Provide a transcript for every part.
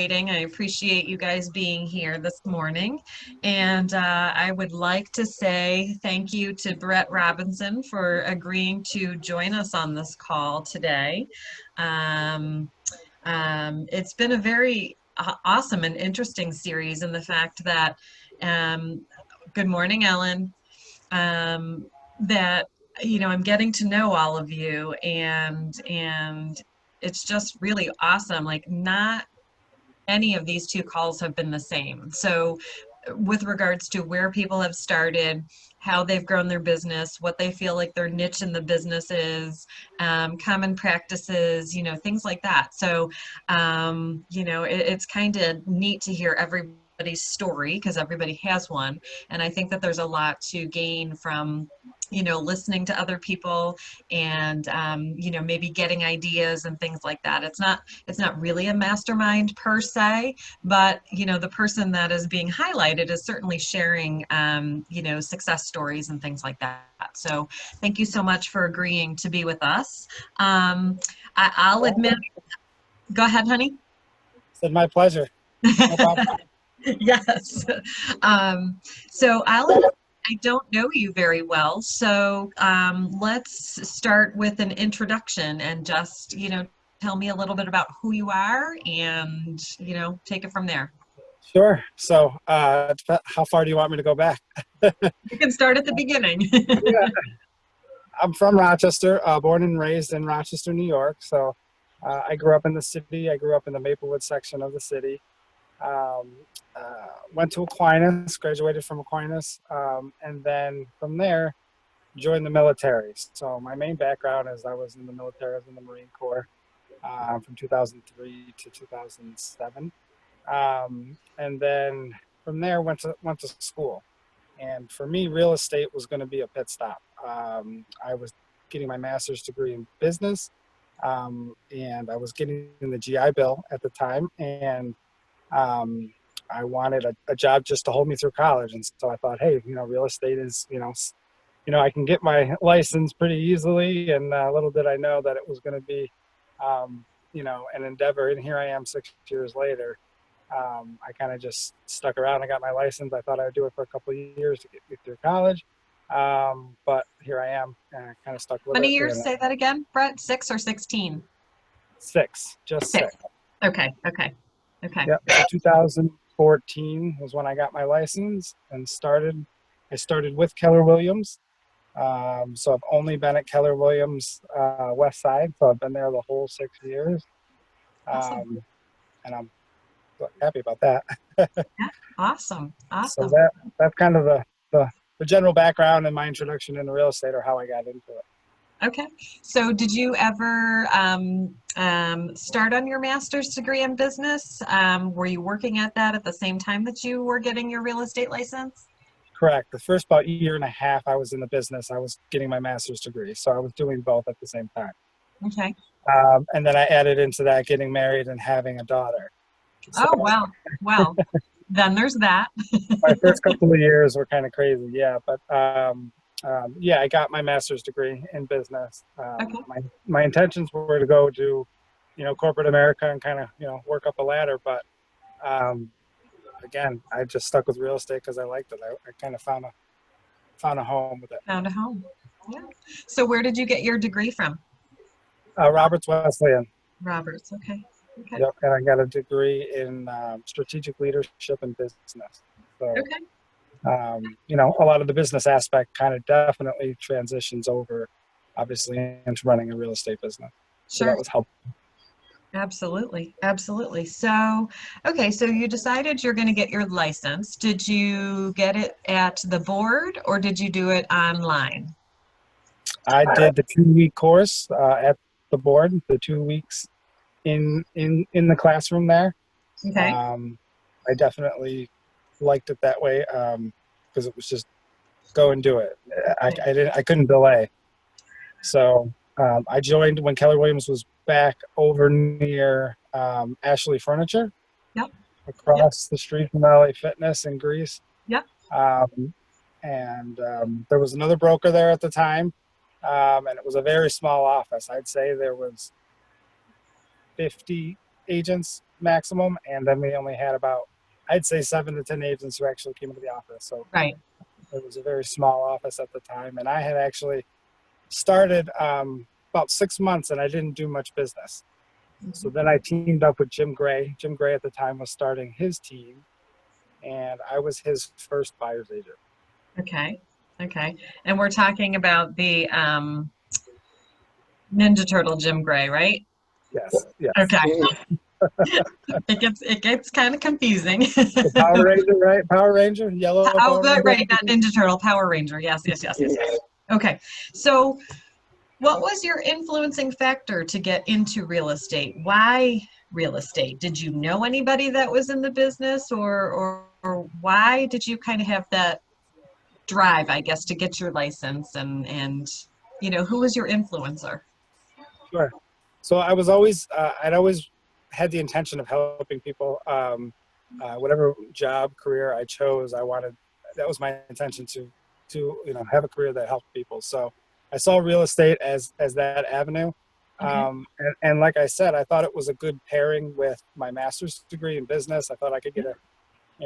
I appreciate you guys being here this morning. And I would like to say thank you to Brett Robinson for agreeing to join us on this call today. Um, it's been a very awesome and interesting series in the fact that, um, good morning, Ellen, um, that, I'm getting to know all of you and it's just really awesome. Like not any of these two calls have been the same. So with regards to where people have started, how they've grown their business, what they feel like their niche in the business is, common practices, things like that. So, it's kind of neat to hear everybody's story because everybody has one. And I think that there's a lot to gain from listening to other people and maybe getting ideas and things like that. It's not really a mastermind per se, but the person that is being highlighted is certainly sharing success stories and things like that. So thank you so much for agreeing to be with us. I'll admit, go ahead, honey. Said my pleasure. No problem. Yes. So I'll admit I don't know you very well. So let's start with an introduction and just, tell me a little bit about who you are and, take it from there. Sure. So, how far do you want me to go back? You can start at the beginning. Yeah, I'm from Rochester, born and raised in Rochester, New York. So, I grew up in the city. I grew up in the Maplewood section of the city. Um, Went to Aquinas, graduated from Aquinas, and then from there joined the military. So, my main background is I was in the military, I was in the Marine Corps from 2003 to 2007. And then from there went to school. And for me, real estate was going to be a pit stop. I was getting my master's degree in business, and I was getting the GI Bill at the time, and I wanted a job just to hold me through college. And so I thought, hey, real estate is, I can get my license pretty easily. And little did I know that it was going to be, an endeavor. And here I am 6 years later. I kind of just stuck around. I got my license. I thought I would do it for a couple of years to get me through college. But here I am, and I kind of stuck How with many it. years? And Say that again, Brett. 6 or 16? just Six. six. Okay. Okay. Okay. Yep. So 2014 was when I got my license and started. I started with Keller Williams. So I've only been at Keller Williams West Side. So I've been there the whole 6 years. Awesome. And I'm happy about that. Yeah. Awesome. So Awesome. that's kind of the general background and my introduction into real estate or how I got into it. Okay. So did you ever start on your master's degree in business? Were you working at that at the same time that you were getting your real estate license? Correct. The first about year and a half I was in the business, I was getting my master's degree. So I was doing both at the same time. Okay. And then I added into that getting married and having a daughter. So Oh, well, well, then there's that. my first couple of years were kind of crazy. Yeah. But yeah, I got my master's degree in business. Okay. My intentions were to go to, corporate America and kind of, work up a ladder. But again, I just stuck with real estate because I liked it. I kind of found a home with it. Found a home. Yeah. So where did you get your degree from? Roberts Wesleyan. Roberts. Okay. Okay. Yep, and I got a degree in strategic leadership and business. So, Okay. a lot of the business aspect kind of definitely transitions over, obviously, into running a real estate business. So that Sure. was helpful. Absolutely. Absolutely. So, okay, so you decided you're going to get your license. Did you get it at the board or did you do it online? I did the 2-week course at the board, the 2 weeks in the classroom there. Okay. Um, I definitely liked it that way because it was just go and do it. I couldn't delay. So I joined when Keller Williams was back over near Ashley Furniture, Yep. Yep. across the street from LA Fitness in Greece. Yep. Um, and there was another broker there at the time, and it was a very small office. I'd say there was 50 agents maximum, and then we only had about, I'd say, 7 to 10 agents who actually came into the office. So Right. it was a very small office at the time, and I had actually started about 6 months, and I didn't do much business. So then I teamed up with Jim Gray. Jim Gray at the time was starting his team, and I was his first buyer's agent. Okay. Okay. And we're talking about the Ninja Turtle Jim Gray, right? Yes, yes. Okay. It gets kind of confusing. The Power Ranger, right? Power Ranger, yellow Oh, Power Ranger. right, not Ninja Turtle, Power Ranger. Yes, yes, yes, yes, yes. Okay. So, what was your influencing factor to get into real estate? Why real estate? Did you know anybody that was in the business, or why did you kind of have that drive, I guess, to get your license, and who was your influencer? Sure. So I was always, I'd always had the intention of helping people. Whatever job, career I chose, I wanted, that was my intention to have a career that helped people. So I saw real estate as that avenue. Okay. And like I said, I thought it was a good pairing with my master's degree in business. I thought I could get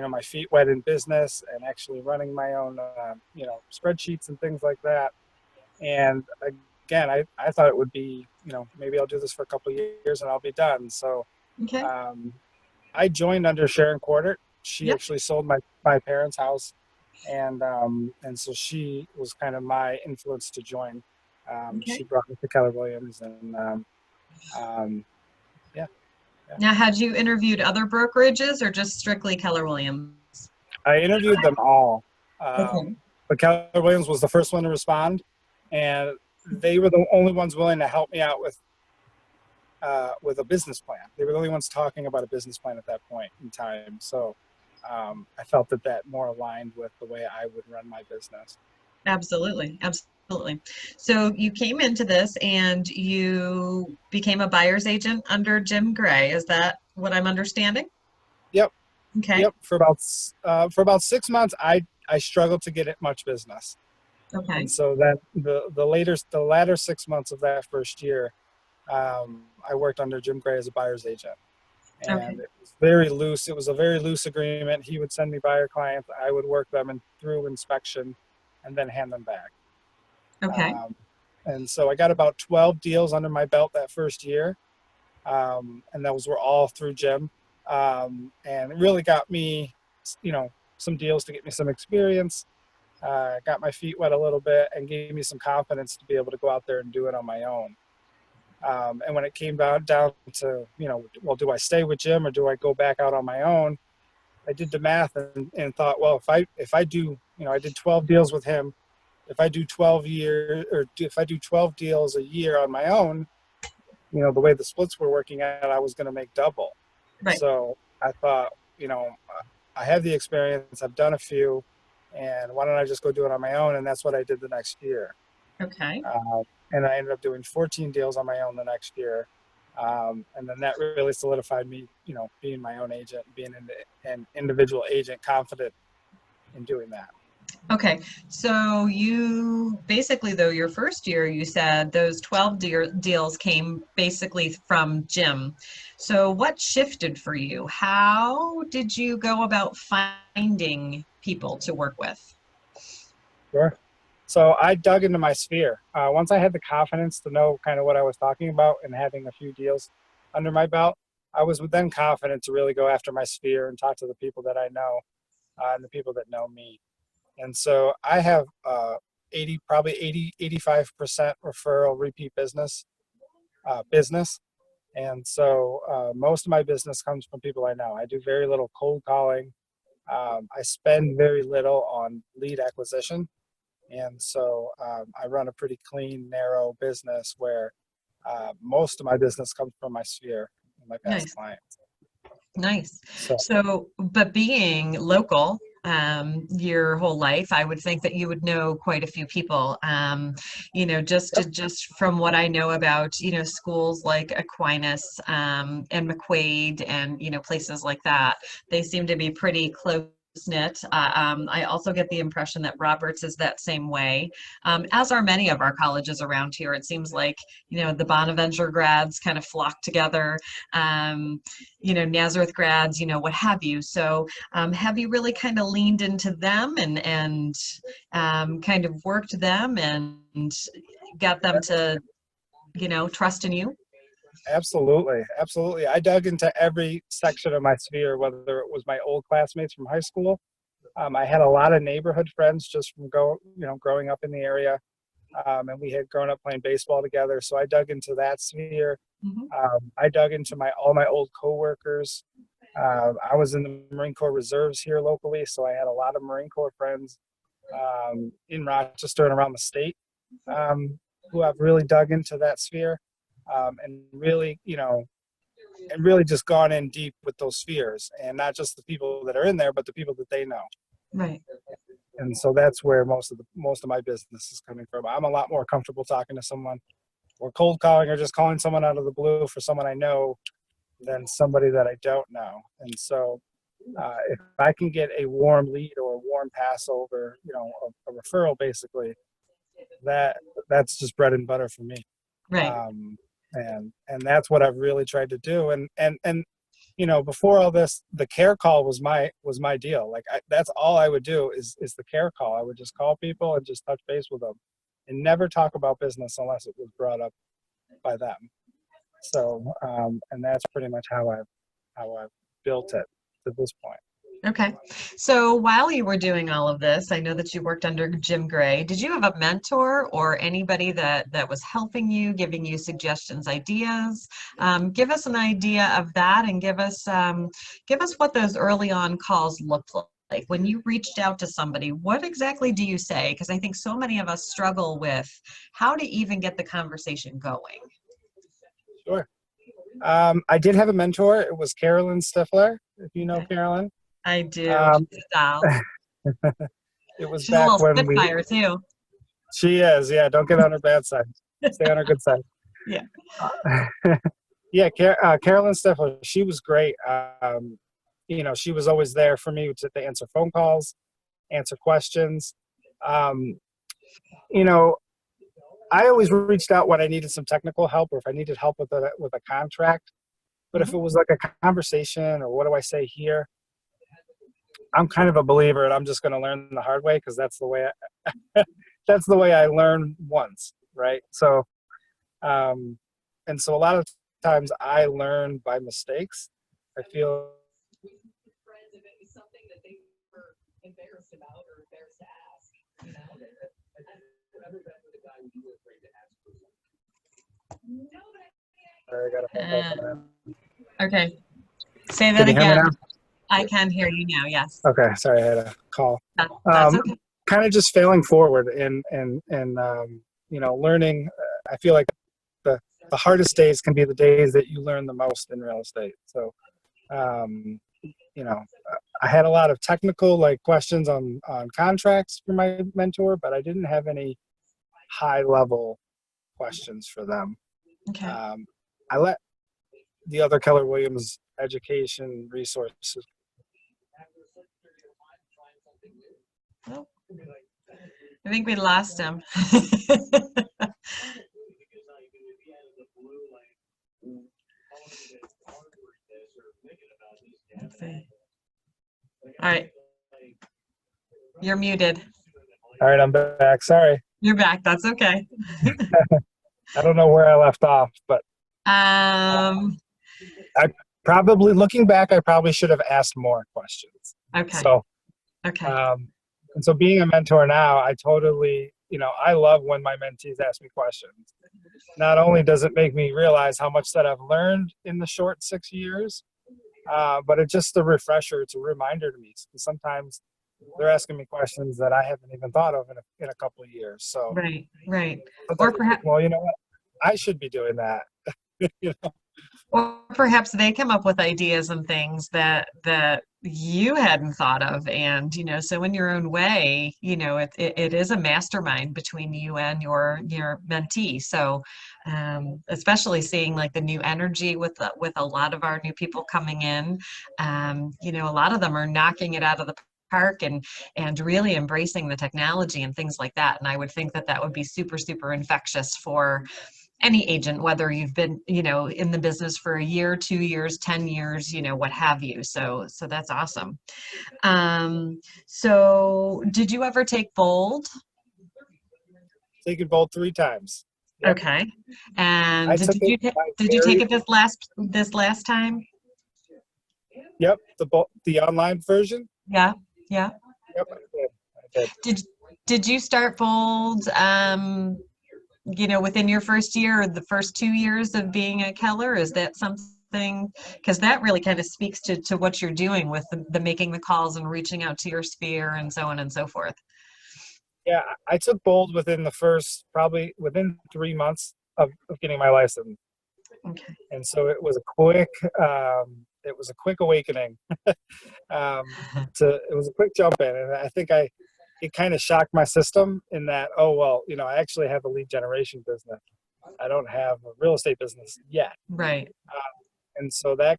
my feet wet in business and actually running my own, spreadsheets and things like that. And again, I thought it would be, maybe I'll do this for a couple of years and I'll be done. So Okay. um, I joined under Sharon Quartert. She Yep. actually sold my parents' house, and so she was kind of my influence to join. She Okay. brought me to Keller Williams, and um, yeah, yeah. Now, had you interviewed other brokerages or just strictly Keller Williams? I interviewed them all, Okay. but Keller Williams was the first one to respond, and they were the only ones willing to help me out with a business plan. They were the only ones talking about a business plan at that point in time. So I felt that more aligned with the way I would run my business. Absolutely. Absolutely. So you came into this and you became a buyer's agent under Jim Gray. Is that what I'm understanding? Yep, Okay. yep. For about 6 months, I struggled to get it much business, Okay. and so then the latter 6 months of that first year, I worked under Jim Gray as a buyer's agent. Okay. And it was very loose. It was a very loose agreement. He would send me buyer clients. I would work them through inspection and then hand them back. Okay. Um, and so I got about 12 deals under my belt that first year. And those were all through Jim. And it really got me, some deals to get me some experience, got my feet wet a little bit, and gave me some confidence to be able to go out there and do it on my own. And when it came down to, well, do I stay with Jim or do I go back out on my own? I did the math and thought, well, if I do, I did 12 deals with him. If I do 12 years, or if I do 12 deals a year on my own, the way the splits were working out, I was going to make double. Right. So I thought, I have the experience. I've done a few, and why don't I just go do it on my own? And that's what I did the next year. Okay. And I ended up doing 14 deals on my own the next year. And then that really solidified me, being my own agent, being an individual agent, confident in doing that. Okay. So you basically, though, your first year, you said those 12 deals came basically from Jim. So what shifted for you? How did you go about finding people to work with? Sure. So I dug into my sphere. Once I had the confidence to know kind of what I was talking about and having a few deals under my belt, I was then confident to really go after my sphere and talk to the people that I know and the people that know me. And so I have probably 85% referral repeat business. And so most of my business comes from people I know. I do very little cold calling. I spend very little on lead acquisition. And so I run a pretty clean, narrow business where most of my business comes from my sphere and my past Nice. clients. Nice. So, So, but being local, your whole life, I would think that you would know quite a few people. yep, Just from what I know about, schools like Aquinas, and McQuaid and, places like that, they seem to be pretty close knit. I also get the impression that Roberts is that same way, as are many of our colleges around here. It seems like, the Bonaventure grads kind of flock together, Nazareth grads, what have you. So have you really kind of leaned into them and kind of worked them and got them to, trust in you? Absolutely, absolutely. I dug into every section of my sphere, whether it was my old classmates from high school. I had a lot of neighborhood friends just from growing up in the area, and we had grown up playing baseball together. So I dug into that sphere. Mhm. I dug into all my old coworkers. I was in the Marine Corps Reserves here locally, so I had a lot of Marine Corps friends in Rochester and around the state, who have really dug into that sphere, and really, just gone in deep with those spheres, and not just the people that are in there, but the people that they know. Right. And so that's where most of my business is coming from. I'm a lot more comfortable talking to someone, or cold calling, or just calling someone out of the blue for someone I know, than somebody that I don't know. And so if I can get a warm lead or a warm pass over, a referral, basically, that's just bread and butter for me. Right. And that's what I've really tried to do. And before all this, the care call was my deal. Like, that's all I would do is the care call. I would just call people and just touch base with them, and never talk about business unless it was brought up by them. So, and that's pretty much how I've built it to this point. Okay. So while you were doing all of this, I know that you worked under Jim Gray. Did you have a mentor or anybody that was helping you, giving you suggestions, ideas? Give us an idea of that, and give us what those early on calls looked like. When you reached out to somebody, what exactly do you say? Because I think so many of us struggle with how to even get the conversation going. Sure. I did have a mentor. It was Carolyn Stifler, if you know Okay. Carolyn. I do. Um, She's a doll. it was She's a back little when spitfire too. she is, yeah, don't get on her bad side. Stay on her good side. Yeah. Yeah, Carolyn Stifler, she was great. She was always there for me to answer phone calls, answer questions. Um, you know, I always reached out when I needed some technical help, or if I needed help with a contract. But if Mhm. it was like a conversation, or what do I say here, I'm kind of a believer, and I'm just going to learn the hard way, because that's the way that's the way I learn once, right? So, and so a lot of times I learn by mistakes. I feel I got a phone call Uh, coming in. okay. Say that Can you hear me again. now? I can hear you now. Yes. Okay, sorry, I had a call. That's okay. Kind of just failing forward, and learning. I feel like the hardest days can be the days that you learn the most in real estate. So, um, you know, I had a lot of technical, like, questions on contracts for my mentor, but I didn't have any high level questions for them. Okay. I let the other Keller Williams education resources. Well, I think we lost him. Let's see. All right. You're muted. All right, I'm back. Sorry. You're back. That's okay. I don't know where I left off, but Um, I probably, looking back, I probably should have asked more questions. okay. So, Okay. and so being a mentor now, I totally, I love when my mentees ask me questions. Not only does it make me realize how much that I've learned in the short 6 years, but it's just a refresher. It's a reminder to me. Sometimes they're asking me questions that I haven't even thought of in a couple of years. So Right. Right. Or sometimes I think, perhaps well, you know what? I should be doing that. You know? Or perhaps they come up with ideas and things that you hadn't thought of. And, so in your own way, it is a mastermind between you and your mentee. So, especially seeing like the new energy with a lot of our new people coming in, a lot of them are knocking it out of the park and really embracing the technology and things like that. And I would think that that would be super, super infectious for any agent, whether you've been, in the business for a year, 2 years, 10 years, what have you. So that's awesome. So did you ever take Bold? Taken both 3 times. Yep. Okay. And I did took it you ta- my did you take very, it this last time? yep, the online version. Yeah. Yeah. Yep, I did. I did. Did did you start Bold within your first year or the first 2 years of being at Keller? Is that something, because that really kind of speaks to what you're doing with the making the calls and reaching out to your sphere and so on and so forth. Yeah, I took Bold probably within 3 months of getting my license. Okay. And so it was a quick awakening. It was a quick jump in, and I think it kind of shocked my system in that, oh well, I actually have a lead generation business. I don't have a real estate business yet. Right. And so that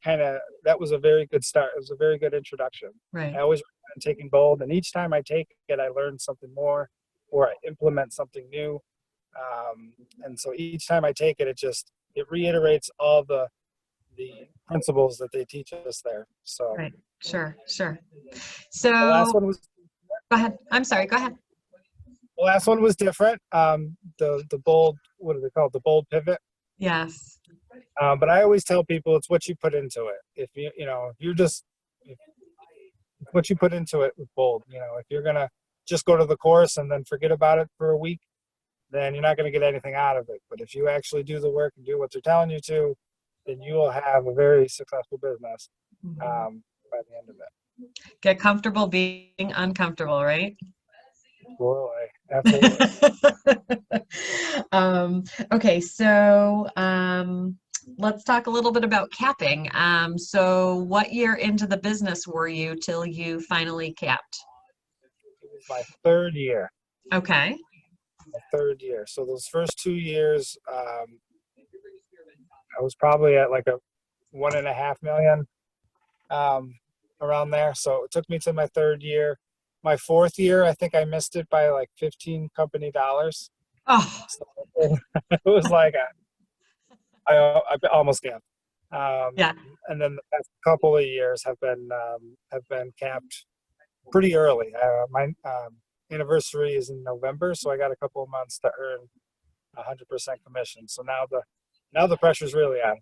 was a very good start. It was a very good introduction. Right. I always recommend taking Bold, and each time I take it, I learn something more, or I implement something new. And so each time I take it, it reiterates all the principles that they teach us there. So Right. Sure. Sure. the last So one was go ahead. I'm sorry. Go ahead. the last one was different. The Bold, what do they call it? The Bold pivot. Yes. But I always tell people it's what you put into it. If if what you put into it with Bold. If you're gonna just go to the course and then forget about it for a week, then you're not gonna get anything out of it. But if you actually do the work and do what they're telling you to, then you will have a very successful business by the end of it. Get comfortable being uncomfortable, right? Boy, absolutely. Um, okay, so let's talk a little bit about capping. So what year into the business were you till you finally capped? It was my third year. Okay. My third year. So those first 2 years, I was probably at like a 1.5 million, um, around there. So it took me to my third year. My fourth year, I think I missed it by like 15 company dollars. Oh, So it was like I almost capped. Um, yeah. and then the past couple of years have been capped pretty early. My anniversary is in November, so I got a couple of months to earn 100% commission. So now the pressure's really on.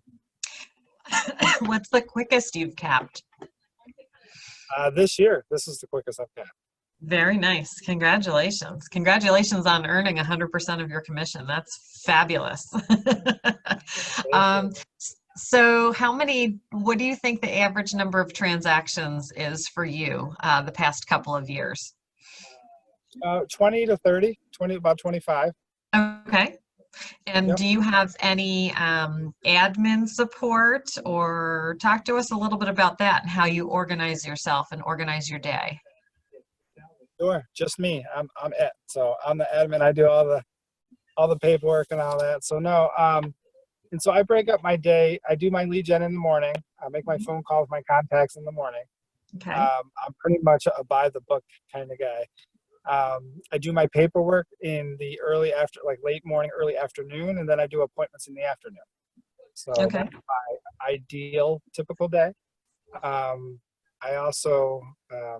What's the quickest you've capped? This year, this is the quickest I've capped. Very nice. Congratulations. Congratulations on earning 100% of your commission. That's fabulous. Thank you. Um, what do you think the average number of transactions is for you the past couple of years? 20 to 30, 20, about 25. Okay. And Yep. do you have any admin support, or talk to us a little bit about that and how you organize yourself and organize your day? Sure. Just me. I'm it. So I'm the admin. I do all the paperwork and all that. So no. And so I break up my day. I do my lead gen in the morning. I make my phone calls, my contacts in the morning. Okay. I'm pretty much a by the book kind of guy. I do my paperwork in the like late morning, early afternoon, and then I do appointments in the afternoon. So Okay. that's my ideal typical day. I also, I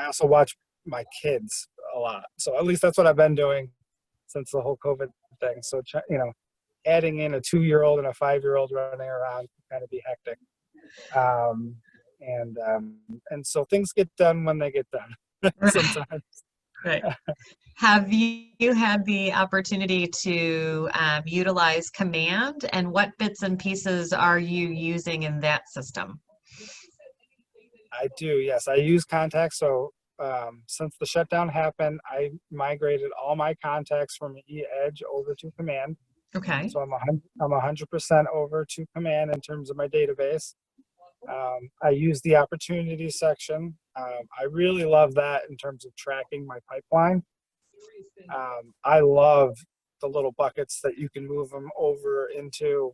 also watch my kids a lot. So at least that's what I've been doing since the whole COVID thing. So, adding in a 2-year-old and a 5-year-old running around can kind of be hectic. Um, and so things get done when they get done sometimes. Right. Have you had the opportunity to utilize Command, and what bits and pieces are you using in that system? I do, yes. I use contacts. So since the shutdown happened, I migrated all my contacts from eEdge over to Command. Okay. So I'm 100% over to Command in terms of my database. I use the opportunity section. I really love that in terms of tracking my pipeline. I love the little buckets that you can move them over into,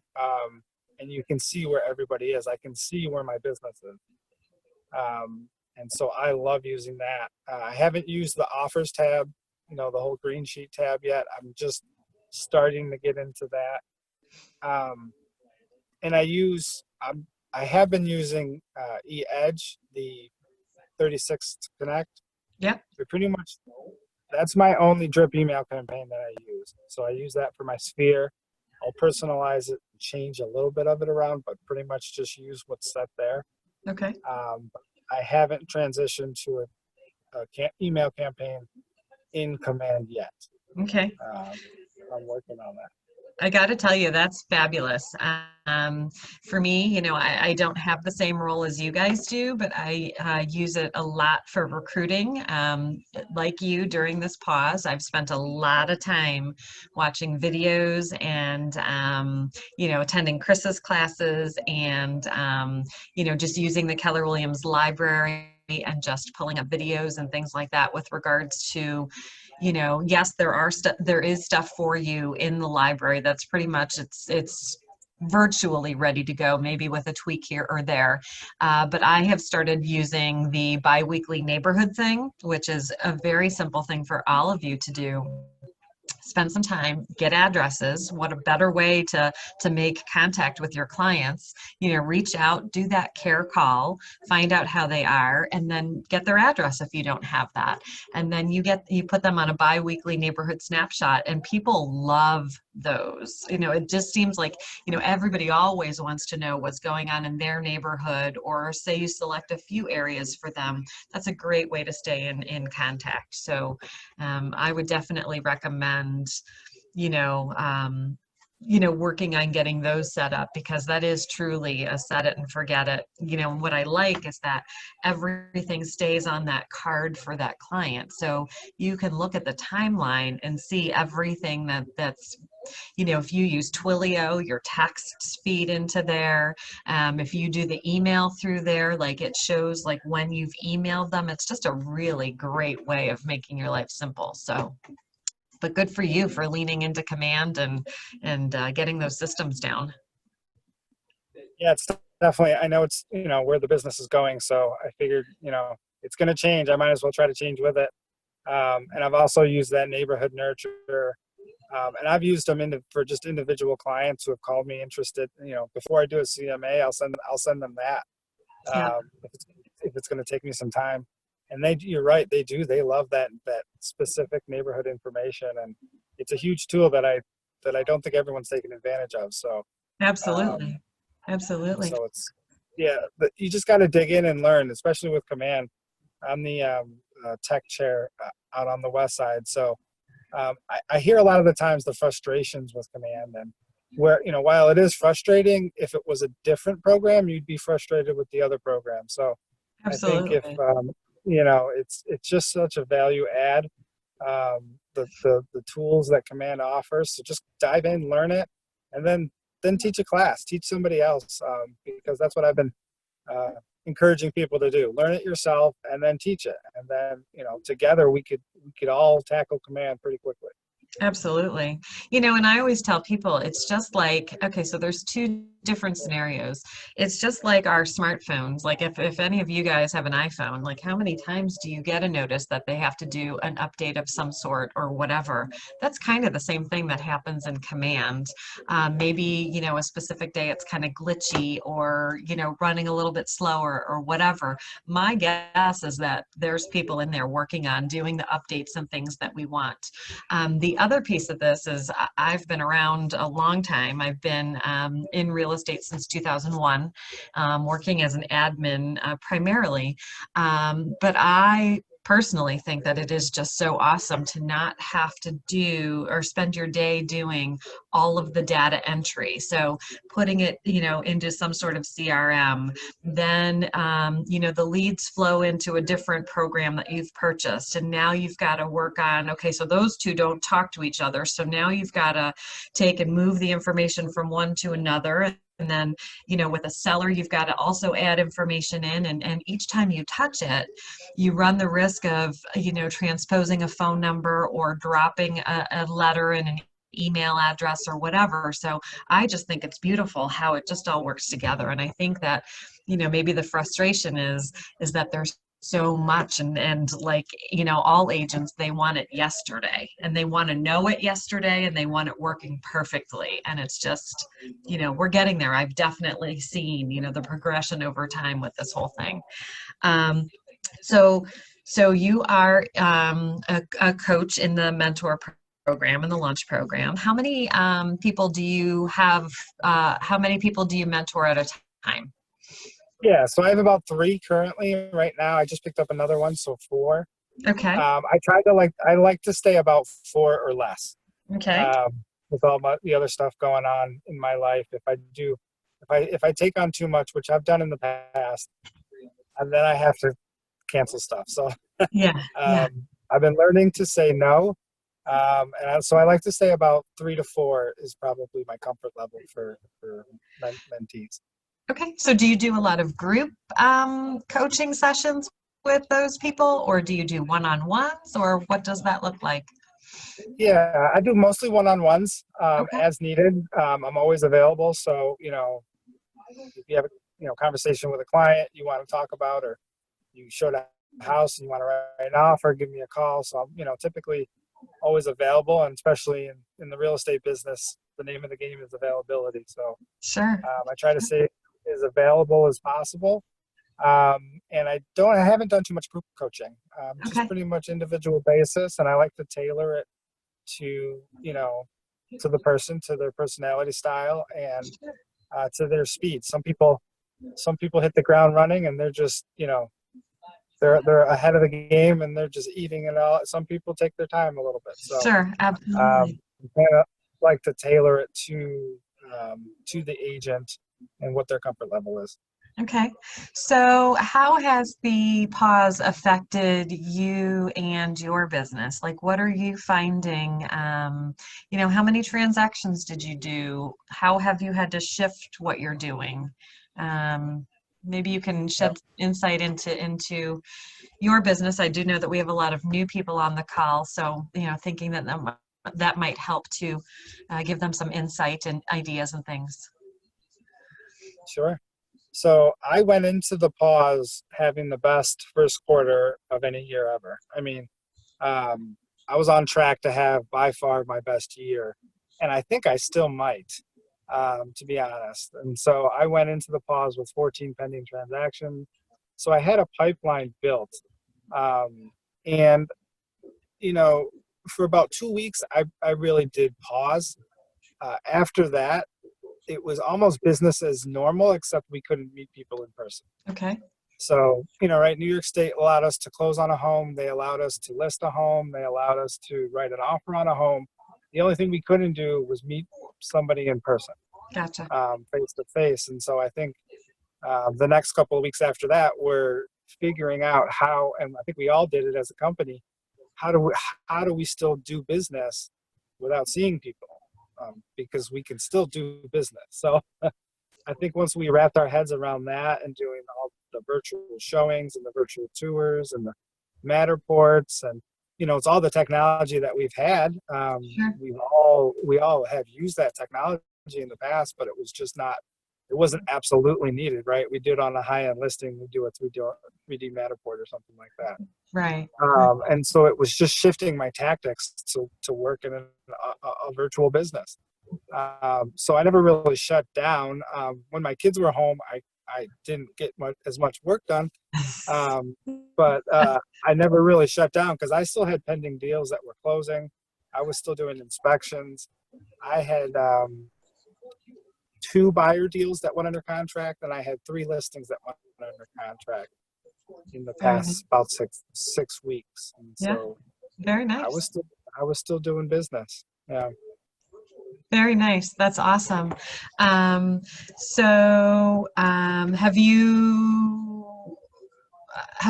and you can see where everybody is. I can see where my business is. And so I love using that. I haven't used the offers tab, the whole green sheet tab yet. I'm just starting to get into that. And I have been using eEdge, the 36 to Connect. Yep. But pretty much that's my only drip email campaign that I use. So I use that for my sphere. I'll personalize it and change a little bit of it around, but pretty much just use what's set there. Okay. But I haven't transitioned to a email campaign in Command yet. Okay. Um, I'm working on that. I got to tell you, that's fabulous. For me, I don't have the same role as you guys do, but I use it a lot for recruiting. Like you, during this pause, I've spent a lot of time watching videos and, attending Chris's classes and, just using the Keller Williams library and just pulling up videos and things like that with regards to yes, there is stuff for you in the library that's pretty much it's virtually ready to go, maybe with a tweak here or there. But I have started using the biweekly neighborhood thing, which is a very simple thing for all of you to do. Spend some time, get addresses. What a better way to make contact with your clients. Reach out, do that care call, find out how they are, and then get their address if you don't have that. And then you put them on a bi-weekly neighborhood snapshot, and people love those. It just seems like everybody always wants to know what's going on in their neighborhood, or say you select a few areas for them. That's a great way to stay in contact. So I would definitely recommend working on getting those set up, because that is truly a set it and forget it. What I like is that everything stays on that card for that client. So you can look at the timeline and see everything that's if you use Twilio, your texts feed into there. If you do the email through there, like it shows like when you've emailed them. It's just a really great way of making your life simple. So, but good for you for leaning into Command and getting those systems down. Yeah, it's definitely, I know it's, where the business is going. So I figured, it's going to change. I might as well try to change with it. And I've also used that neighborhood nurture. And I've used them for just individual clients who have called me interested. Before I do a CMA, I'll send them that. Yeah, If it's going to take me some time. And you're right, they do. They love that specific neighborhood information, and it's a huge tool that I don't think everyone's taking advantage of. So, absolutely. Absolutely. so it's but you just got to dig in and learn, especially with Command. I'm the tech chair out on the west side, so I hear a lot of the times the frustrations with Command, and where while it is frustrating, if it was a different program, you'd be frustrated with the other program. So I think if Absolutely. it's just such a value add, the tools that Command offers. So just dive in, learn it, and then teach a class, teach somebody else, because that's what I've been uh, encouraging people to do. Learn it yourself and then teach it, and then together we could all tackle Command pretty quickly. Absolutely. And I always tell people it's just like, okay, so there's two different scenarios. It's just like our smartphones. Like if any of you guys have an iPhone, like how many times do you get a notice that they have to do an update of some sort or whatever? That's kind of the same thing that happens in Command. Maybe, a specific day it's kind of glitchy or, running a little bit slower or whatever. My guess is that there's people in there working on doing the updates and things that we want. The other piece of this is I've been around a long time. I've been in real estate since 2001, working as an admin primarily. But I personally think that it is just so awesome to not have to do or spend your day doing all of the data entry. So putting it, into some sort of CRM, then, the leads flow into a different program that you've purchased. And now you've got to work on, okay, so those two don't talk to each other. So now you've got to take and move the information from one to another. And then, with a seller, you've got to also add information in. And each time you touch it, you run the risk of, transposing a phone number or dropping a letter in an email address or whatever. So I just think it's beautiful how it just all works together. And I think that maybe the frustration is that there's so much and like, all agents, they want it yesterday and they want to know it yesterday and they want it working perfectly. And it's just, we're getting there. I've definitely seen, the progression over time with this whole thing. Um, so, so you are a coach in the mentor program and the lunch program. How many people do you have? How many people do you mentor at a time? Yeah, so I have about 3 currently right now. I just picked up another one, so 4. Okay. I like to stay about 4 or less. Okay. With all the other stuff going on in my life, if I take on too much, which I've done in the past, and then I have to cancel stuff. So Yeah. Yeah. I've been learning to say no. So I like to say about 3 to 4 is probably my comfort level for mentees. Okay. So do you do a lot of group coaching sessions with those people, or do you do one-on-ones, or what does that look like? Yeah, I do mostly one-on-ones Okay. as needed. I'm always available. So, if you have a conversation with a client you want to talk about, or you showed a house and you want to write an offer, give me a call. So I'm, typically always available, and especially in the real estate business, the name of the game is availability. So Sure. I try to stay as available as possible. And I haven't done too much group coaching, just Okay. pretty much individual basis. And I like to tailor it to, to the person, to their personality style, and to their speed. Some people hit the ground running and they're just, they're ahead of the game and they're just eating it all. Some people take their time a little bit. So Sure. Absolutely. kind of like to tailor it to the agent and what their comfort level is. Okay. So how has the pause affected you and your business? Like, what are you finding? How many transactions did you do? How have you had to shift what you're doing? Um, Maybe you can Yep. shed insight into your business. I do know that we have a lot of new people on the call, so, thinking that might help to give them some insight and ideas and things. Sure. So I went into the pause having the best first quarter of any year ever. I mean, I was on track to have by far my best year, and I think I still might, to be honest. And so I went into the pause with 14 pending transactions. So I had a pipeline built, um, and for about 2 weeks, I really did pause. After that, it was almost business as normal, except we couldn't meet people in person. Okay. So, right, New York State allowed us to close on a home. They allowed us to list a home. They allowed us to write an offer on a home. The only thing we couldn't do was meet somebody in person, Gotcha. face to face. And so I think the next couple of weeks after that, we're figuring out how, and I think we all did it as a company, how do we still do business without seeing people? Because we can still do business. So I think once we wrapped our heads around that and doing all the virtual showings and the virtual tours and the Matterports, and it's all the technology that we've had. Sure. We all have used that technology in the past, but it wasn't absolutely needed, right? We did on a high-end listing, we do a 3D Matterport or something like that. Right. And so it was just shifting my tactics to work in a virtual business. So I never really shut down. When my kids were home, I didn't get as much work done, but I never really shut down because I still had pending deals that were closing. I was still doing inspections. I had 2 buyer deals that went under contract, and I had 3 listings that went under contract in the Very nice. past about six weeks. And Yeah. so Very I was nice. still I was still doing business. Yeah. Very nice. That's awesome. Have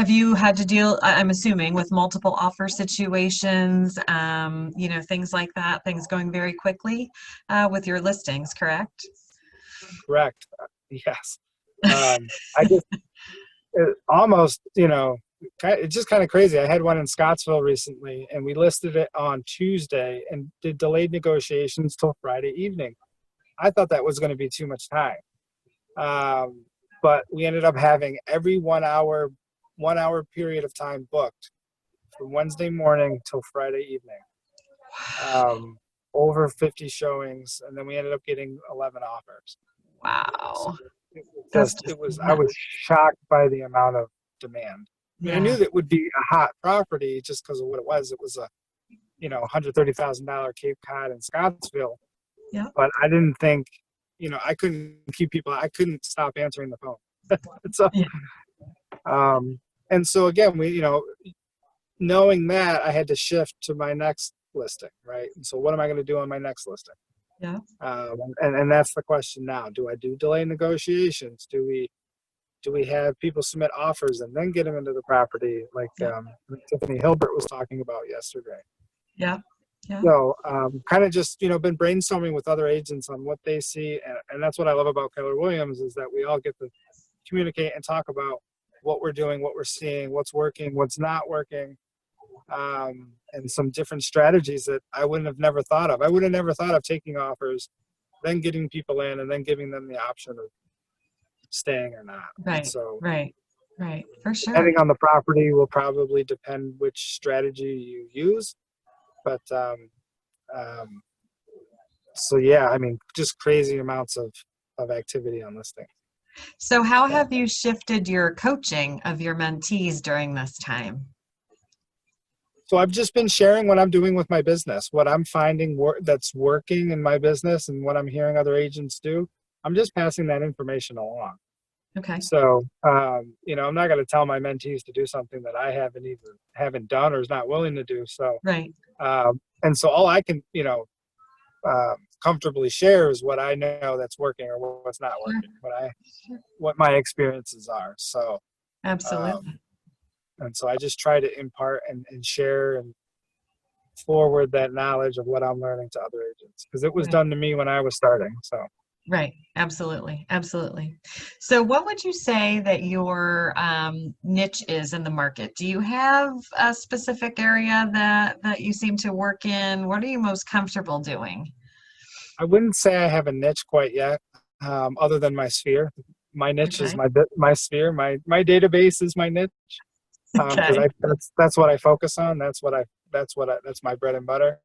you had to deal, I'm assuming, with multiple offer situations, things like that, things going very quickly with your listings, correct? Correct. Yes. I just almost, it's just kind of crazy. I had one in Scottsville recently, and we listed it on Tuesday and did delayed negotiations till Friday evening. I thought that was going to be too much time. but we ended up having every 1 hour period of time booked from Wednesday morning till Friday evening. Um, Over 50 showings, and then we ended up getting 11 offers. So Wow. it was That's it just was, I was nuts. shocked by the amount of demand. I mean, I knew Yeah. that it would be a hot property just because of what it was. It was a, $130,000 Cape Cod in Scottsville, Yeah. but I didn't think, I couldn't stop answering the phone. So, Yeah. and so again, knowing that, I had to shift to my next listing, right? And so what am I going to do on my next listing? Yeah. And that's the question now. Do I do delay negotiations? Do we have people submit offers and then get them into the property, like Yeah. Tiffany Hilbert was talking about yesterday? Yeah. Yeah. So kind of just been brainstorming with other agents on what they see, and that's what I love about Keller Williams, is that we all get to communicate and talk about what we're doing, what we're seeing, what's working, what's not working, and some different strategies that I wouldn't have never thought of. I would have never thought of taking offers, then getting people in, and then giving them the option of staying or not. And Right. so, Right. Right. For sure. depending on the property, will probably depend which strategy you use. But um, so yeah, I mean, just crazy amounts of activity on listing. So how have you shifted your coaching of your mentees during this time? So I've just been sharing what I'm doing with my business, what I'm finding that's working in my business, and what I'm hearing other agents do. I'm just passing that information along. Okay. So, I'm not going to tell my mentees to do something that I haven't done or is not willing to do. So, Right. and so all I can, comfortably share is what I know that's working or what's not Sure. working, Sure. what my experiences are. So, um, Absolutely. and so I just try to impart and share and forward that knowledge of what I'm learning to other agents, because it was Right. done to me when I was starting. So. Right. Absolutely. Absolutely. So what would you say that your niche is in the market? Do you have a specific area that you seem to work in? What are you most comfortable doing? I wouldn't say I have a niche quite yet, other than my sphere. My niche is Okay. my sphere. My database is my niche, because Okay. that's what I focus on. That's my bread and butter.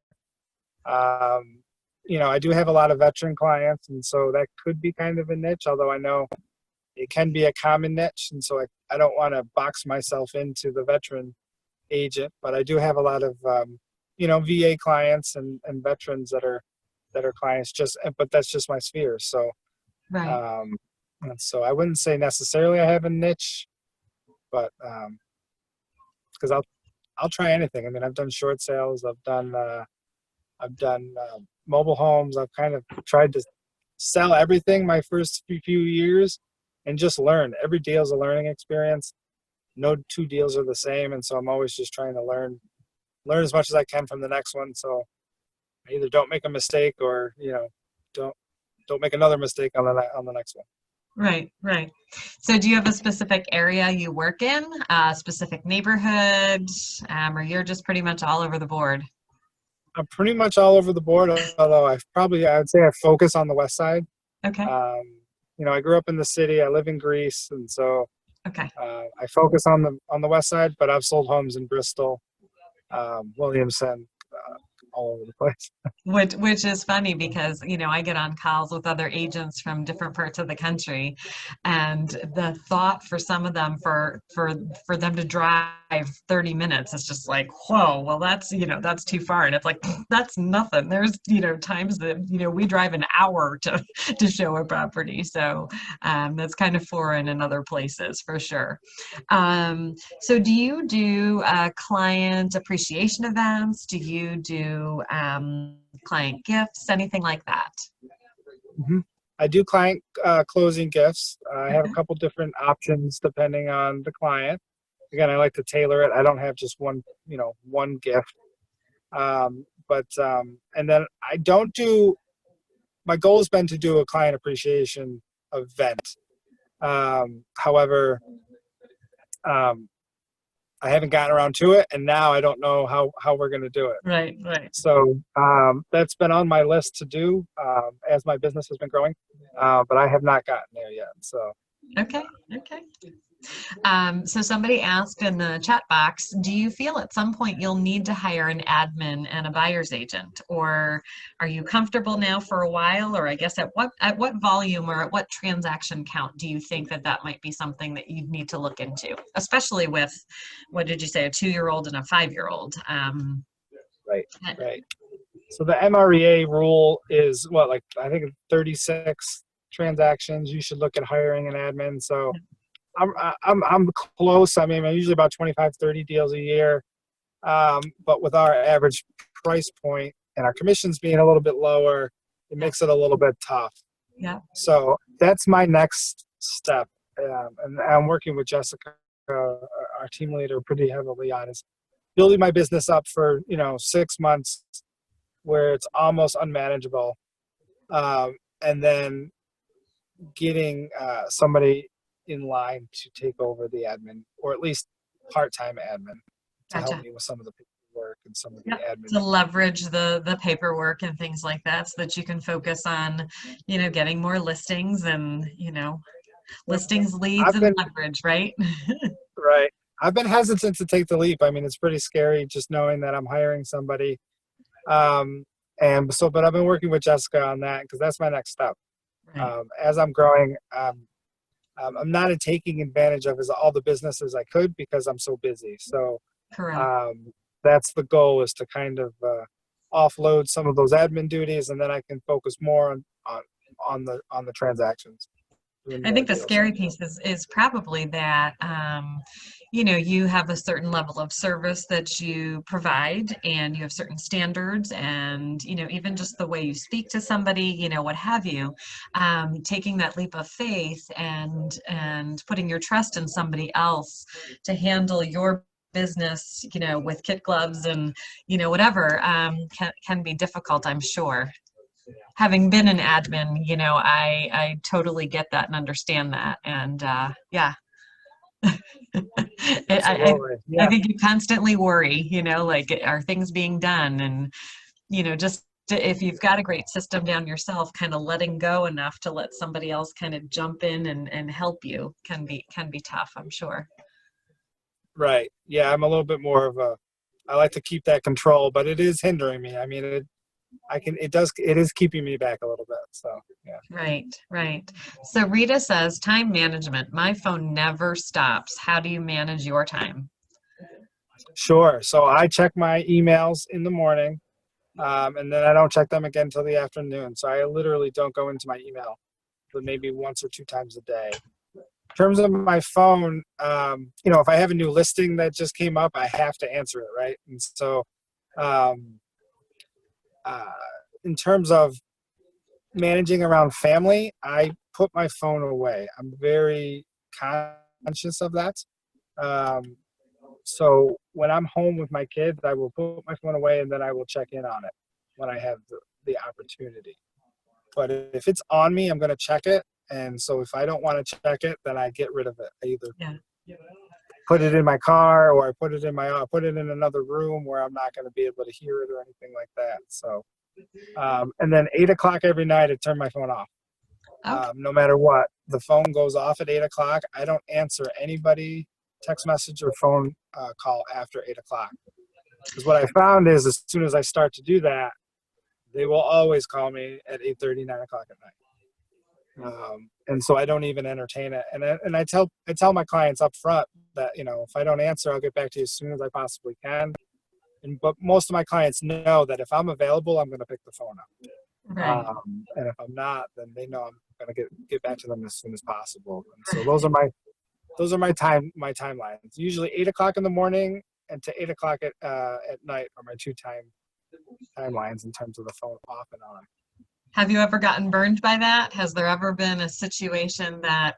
Um, I do have a lot of veteran clients, and so that could be kind of a niche. Although I know it can be a common niche, and so I don't want to box myself into the veteran agent. But I do have a lot of VA clients and veterans that are clients, but that's just my sphere. So Right. um, and so I wouldn't say necessarily I have a niche, but because I'll try anything. I mean, I've done short sales, I've done mobile homes. I've kind of tried to sell everything my first few years and just learn. Every deal is a learning experience. No two deals are the same, and so I'm always just trying to learn as much as I can from the next one. So I either don't make a mistake or don't don't make another mistake on the next one. Right. Right. So do you have a specific area you work in, a specific neighborhood, or you're just pretty much all over the board? I'm pretty much all over the board, although I would say I focus on the west side. Okay. I grew up in the city. I live in Greece, and so Okay. I focus on the west side. But I've sold homes in Bristol, Williamson, all over the place. Which is funny because, I get on calls with other agents from different parts of the country, and the thought for some of them for them to drive 30 minutes is just like, whoa, well that's too far. And it's like that's nothing. There's, times that, we drive an hour to show a property. So that's kind of foreign in other places for sure. So do you do client appreciation events? Do you do client gifts, anything like that? hmm I do client closing gifts. I have a Okay. couple different options depending on the client. Again, I like to tailor it. I don't have just one gift. And then I don't do. My goal has been to do a client appreciation event. However, um, I haven't gotten around to it, and now I don't know how we're going to do it. Right, right. So that's been on my list to do as my business has been growing, but I have not gotten there yet. So Okay. Okay. So somebody asked in the chat box, do you feel at some point you'll need to hire an admin and a buyer's agent, or are you comfortable now for a while? Or I guess at what volume or at what transaction count do you think that that might be something that you'd need to look into, especially with, what did you say, a 2-year-old and a 5-year-old? Right, right. So the MREA rule is what, like I think 36 transactions. You should look at hiring an admin. So I'm close. I mean, I'm usually about 25, 30 deals a year. But with our average price point and our commissions being a little bit lower, it makes it a little bit tough. Yeah. So that's my next step. And I'm working with Jessica, our team leader, pretty heavily on is building my business up for, 6 months where it's almost unmanageable. And then getting somebody in line to take over the admin, or at least part-time admin, to help Gotcha. me with some of the paperwork and some of the Yep. admin. To leverage the paperwork and things like that so that you can focus on, getting more listings and, Yep. listings, leads, I've and been leverage, right? right. I've been hesitant to take the leap. I mean, it's pretty scary just knowing that I'm hiring somebody. And so, but I've been working with Jessica on that because that's my next step. Right. As I'm growing, I'm not taking advantage of all the businesses I could because I'm so busy. So Correct. that's the goal, is to kind of offload some of those admin duties, and then I can focus more on the transactions, doing I more think the deals. scary piece is probably that, you have a certain level of service that you provide and you have certain standards and, even just the way you speak to somebody, what have you, taking that leap of faith and putting your trust in somebody else to handle your business, with kid gloves and, whatever, can be difficult, I'm sure. Having been an admin, I totally get that and understand that. And yeah, Absolutely. I Yeah. think you constantly worry, like, are things being done? And, just if you've got a great system down yourself, kind of letting go enough to let somebody else kind of jump in and help you can be tough, I'm sure. Right. Yeah. I'm a little bit more of I like to keep that control, but it is hindering me. I mean, it is keeping me back a little bit. So, yeah. Right, right. So Rita says, time management. My phone never stops. How do you manage your time? Sure. So I check my emails in the morning, and then I don't check them again until the afternoon. So I literally don't go into my email but maybe once or two times a day. In terms of my phone, if I have a new listing that just came up, I have to answer it, right? And so, um, uh, in terms of managing around family, I put my phone away. I'm very conscious of that. Um, so when I'm home with my kids, I will put my phone away and then I will check in on it when I have the opportunity. But if it's on me, I'm going to check it. And so if I don't want to check it, then I get rid of it. I either Yeah. put it in my car, or I put it in another room where I'm not going to be able to hear it or anything like that. So, and then 8 o'clock every night, I turn my phone off. Okay. No matter what, the phone goes off at 8 o'clock. I don't answer anybody text message or phone call after 8 o'clock. Because what I found is, as soon as I start to do that, they will always call me at 8:30, 9 o'clock at night. And so I don't even entertain it. And I tell my clients up front that, if I don't answer, I'll get back to you as soon as I possibly can. But most of my clients know that if I'm available, I'm going to pick the phone up. Right. And if I'm not, then they know I'm going to get back to them as soon as possible. And so those are my timelines. Usually 8 o'clock in the morning and to 8 o'clock at night are my two timelines in terms of the phone off and on. Have you ever gotten burned by that? Has there ever been a situation that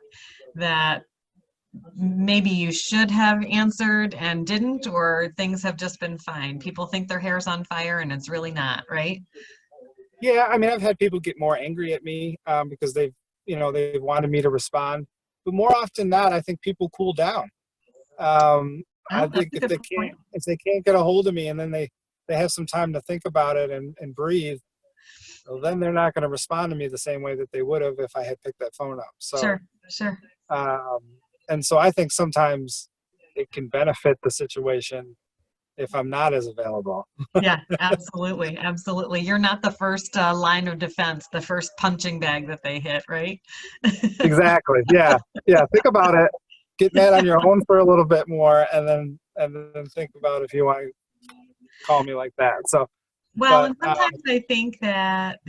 maybe you should have answered and didn't, or things have just been fine? People think their hair's on fire and it's really not, right? Yeah, I mean, I've had people get more angry at me because they've wanted me to respond, but more often than not, I think people cool down. I Well, that's think a good point. if they can't get a hold of me, and then they have some time to think about it and breathe, well, then they're not going to respond to me the same way that they would have if I had picked that phone up. So Sure, sure. Um, and so I think sometimes it can benefit the situation if I'm not as available. Yeah, absolutely. Absolutely. You're not the first line of defense, the first punching bag that they hit, right? Exactly. Yeah. Yeah. Think about it. Get mad on your own for a little bit more, and then think about if you want to call me like that. So, Well, but and sometimes I think that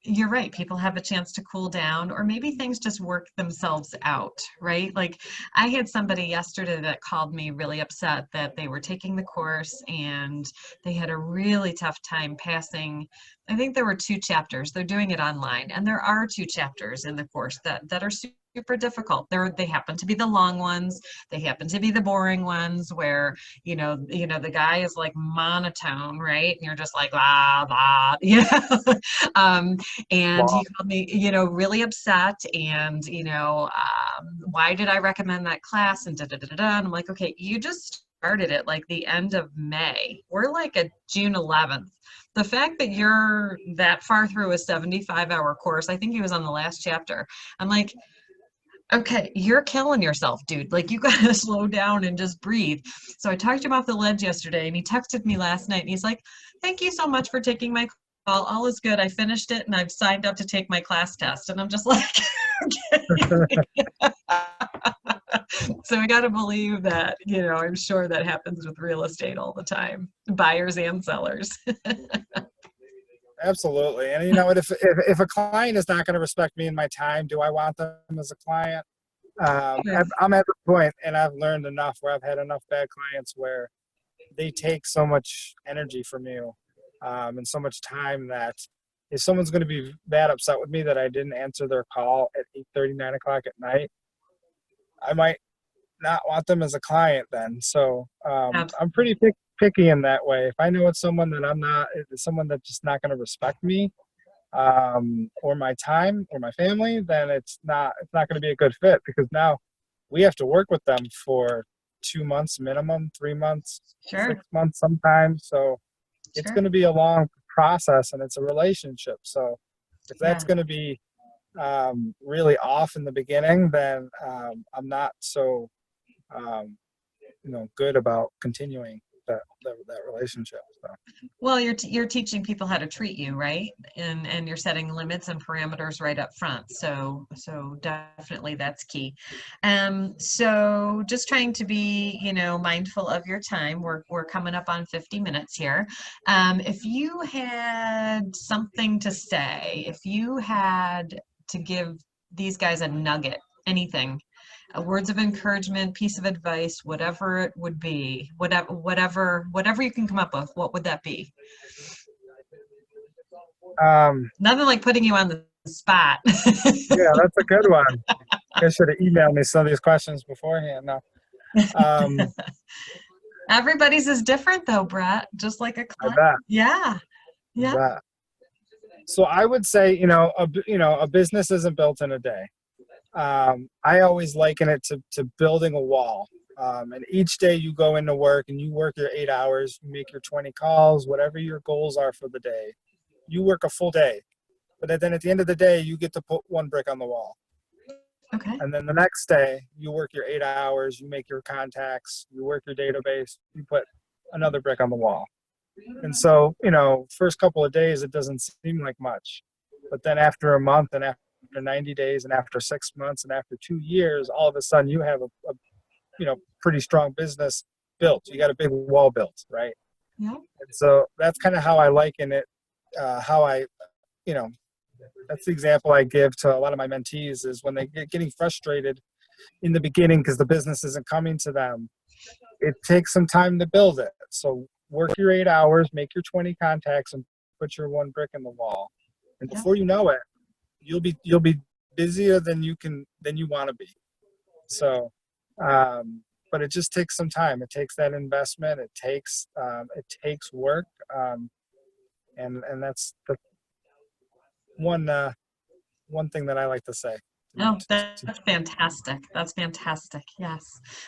you're right. People have a chance to cool down, or maybe things just work themselves out, right? Like I had somebody yesterday that called me really upset that they were taking the course and they had a really tough time passing. I think there were two chapters. They're doing it online, and there are two chapters in the course that are super difficult. They happen to be the long ones. They happen to be the boring ones where the guy is like monotone, right? And you're just like, blah, blah, um, and he well, called me, really upset. And, why did I recommend that class? And da da da da. And I'm like, okay, you just started it like the end of May. We're like at June 11th. The fact that you're that far through a 75-hour course, I think he was on the last chapter. I'm like, okay, you're killing yourself, dude. Like you gotta slow down and just breathe. So I talked to him off the ledge yesterday and he texted me last night and he's like, thank you so much for taking my call. All is good. I finished it and I've signed up to take my class test. And I'm just like, okay. So I gotta believe that, I'm sure that happens with real estate all the time, buyers and sellers. absolutely. And you know what? If a client is not going to respect me and my time, do I want them as a client? I'm at the point, and I've learned enough where I've had enough bad clients where they take so much energy from you, and so much time that if someone's going to be that upset with me that I didn't answer their call at 8:30, 9 o'clock at night, I might not want them as a client then. So I'm pretty picky in that way. If I know it's someone that it's someone that's just not going to respect me, or my time or my family, then it's not going to be a good fit because now we have to work with them for 2 months minimum, 3 months, Sure, 6 months sometimes. So it's sure. going to be a long process and it's a relationship. So if that's Yeah. going to be really off in the beginning, then I'm not so um, good about continuing that relationship. So. Well, you're teaching people how to treat you, right? And you're setting limits and parameters right up front. So definitely that's key. So just trying to be, mindful of your time. We're coming up on 50 minutes here. If you had something to say, if you had to give these guys a nugget, anything, words of encouragement, piece of advice, whatever it would be, whatever you can come up with, what would that be? Um, Nothing like putting you on the spot. yeah, that's a good one. You should have emailed me some of these questions beforehand. No. Um, Everybody's is different though, Brett, just like a I client. bet. Yeah. I Yeah. bet. So I would say, a business isn't built in a day. I always liken it to building a wall. And each day you go into work and you work your 8 hours, you make your 20 calls, whatever your goals are for the day. You work a full day. But then at the end of the day, you get to put one brick on the wall. Okay. And then the next day, you work your 8 hours, you make your contacts, you work your database, you put another brick on the wall. And so, first couple of days, it doesn't seem like much. But then after a month and after 90 days and after 6 months and after 2 years, all of a sudden you have a pretty strong business built. You got a big wall built, right? Yeah. And so that's kind of how I liken it, how you know, that's the example I give to a lot of my mentees is when they get getting frustrated in the beginning because the business isn't coming to them. It takes some time to build it. So work your 8 hours, make your 20 contacts, and put your one brick in the wall. And Yeah. before you know it, you'll be busier than you want to be. So, but it just takes some time. It takes that investment. It takes work, and that's the one thing that I like to say. Oh, that's fantastic. That's fantastic. Yes.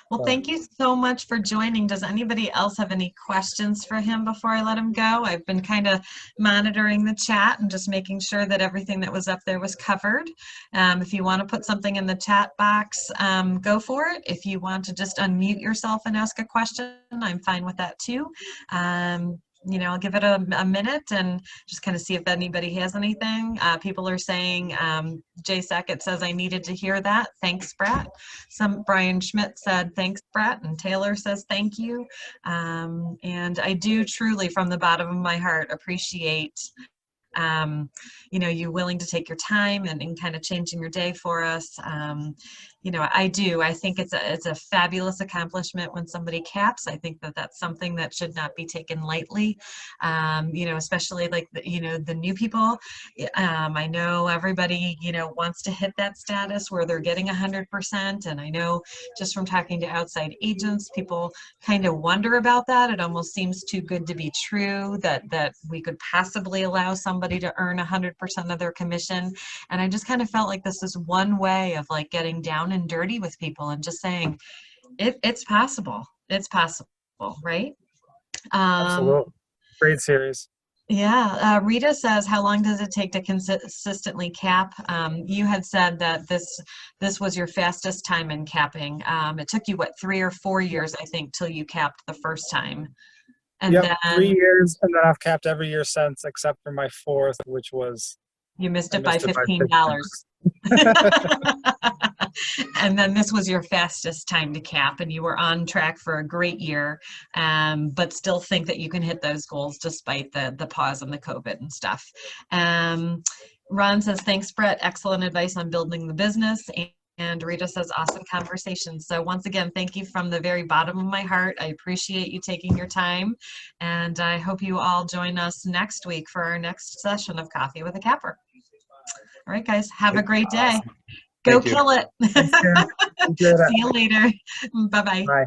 Well, So thank you so much for joining. Does anybody else have any questions for him before I let him go? I've been kind of monitoring the chat and just making sure that everything that was up there was covered. If you want to put something in the chat box, go for it. If you want to just unmute yourself and ask a question, I'm fine with that too. I'll give it a minute and just kind of see if anybody has anything. People are saying, Jay Sackett says, I needed to hear that. Thanks, Brett. Brian Schmidt said, thanks, Brett. And Taylor says, thank you. And I do truly, from the bottom of my heart, appreciate you willing to take your time and kind of changing your day for us. I do. I think it's a fabulous accomplishment when somebody caps. I think that that's something that should not be taken lightly. Especially like the new people. I know everybody wants to hit that status where they're getting 100%, and I know just from talking to outside agents, people kind of wonder about that. It almost seems too good to be true that we could possibly allow somebody to earn 100% of their commission. And I just kind of felt like this is one way of like getting down and dirty with people and just saying it's possible. It's possible, right? absolutely, great series. Yeah, Rita says, how long does it take to consistently cap? You had said that this was your fastest time in capping. It took you, what, 3 or 4 years, I think, till you capped the first time. And Yep, then 3 years, and then I've capped every year since, except for my fourth, which was you missed I it by missed it by $15. 15. And then this was your fastest time to cap, and you were on track for a great year, but still think that you can hit those goals despite the pause and the COVID and stuff. Ron says, thanks, Brett. Excellent advice on building the business. And Rita says, awesome conversation. So once again, thank you from the very bottom of my heart. I appreciate you taking your time. And I hope you all join us next week for our next session of Coffee with a Capper. All right, guys, have a great day. Awesome. Go Thank you. kill it. Thanks, Jen. Appreciate it. See you later. Bye-bye. Bye.